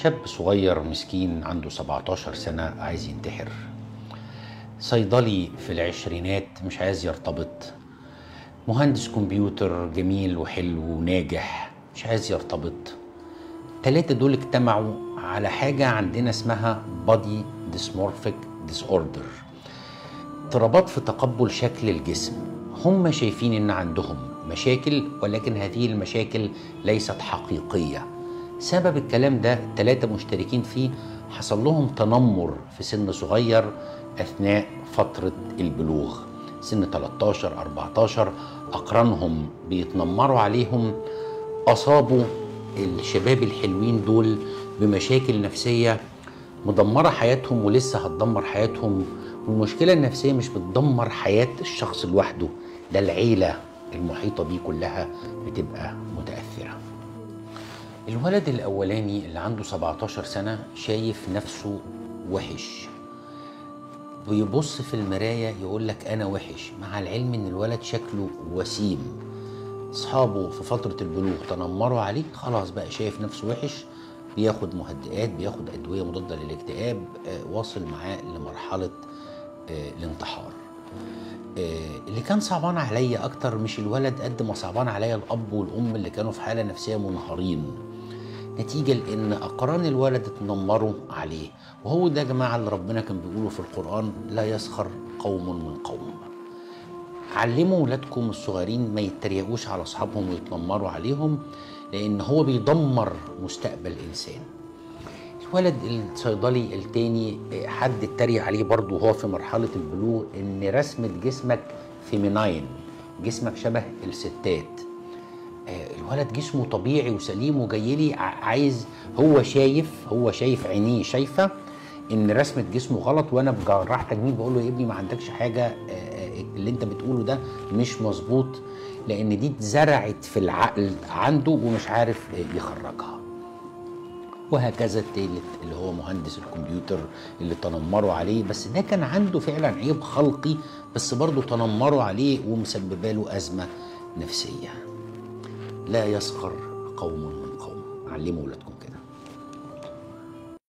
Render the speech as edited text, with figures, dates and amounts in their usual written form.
شاب صغير مسكين عنده 17 سنة عايز ينتحر. صيدلي في العشرينات مش عايز يرتبط. مهندس كمبيوتر جميل وحلو وناجح مش عايز يرتبط. التلاتة دول اجتمعوا على حاجة عندنا اسمها body dysmorphic disorder، اضطرابات في تقبل شكل الجسم. هم شايفين ان عندهم مشاكل، ولكن هذه المشاكل ليست حقيقية. سبب الكلام ده التلاتة مشتركين فيه، حصل لهم تنمر في سن صغير أثناء فترة البلوغ، سن 13 14. أقرانهم بيتنمروا عليهم، أصابوا الشباب الحلوين دول بمشاكل نفسية مدمرة حياتهم ولسه هتدمر حياتهم. والمشكلة النفسية مش بتدمر حياة الشخص لوحده، ده العيلة المحيطة بيه كلها بتبقى متأثرة. الولد الأولاني اللي عنده 17 سنة شايف نفسه وحش، بيبص في المراية يقول لك أنا وحش، مع العلم إن الولد شكله وسيم. أصحابه في فترة البلوغ تنمروا عليه، خلاص بقى شايف نفسه وحش، بياخد مهدئات، بياخد أدوية مضادة للاكتئاب، واصل معاه لمرحلة الانتحار. اللي كان صعبان عليا أكتر مش الولد قد ما صعبان عليا الأب والأم اللي كانوا في حالة نفسية منهارين، نتيجة لأن أقران الولد اتنمروا عليه. وهو ده يا جماعة اللي ربنا كان بيقوله في القرآن: لا يسخر قوم من قوم. علموا ولادكم الصغيرين ما يتريقوش على أصحابهم ويتنمروا عليهم، لأن هو بيدمر مستقبل إنسان. الولد الصيدلي التاني حد اتريق عليه برضه وهو في مرحلة البلوغ إن رسمة جسمك فيميناين، جسمك شبه الستات. الولد جسمه طبيعي وسليم وجاي لي عايز، هو شايف عينيه شايفه ان رسمه جسمه غلط، وانا بجراح تجميل بقول له يا ابني ما عندكش حاجه، اللي انت بتقوله ده مش مظبوط، لان دي اتزرعت في العقل عنده ومش عارف يخرجها. وهكذا التالت اللي هو مهندس الكمبيوتر اللي تنمروا عليه، بس ده كان عنده فعلا عيب خلقي، بس برضه تنمروا عليه ومسببه له ازمه نفسيه. لا يسخر قوم من قوم. علموا ولادكم.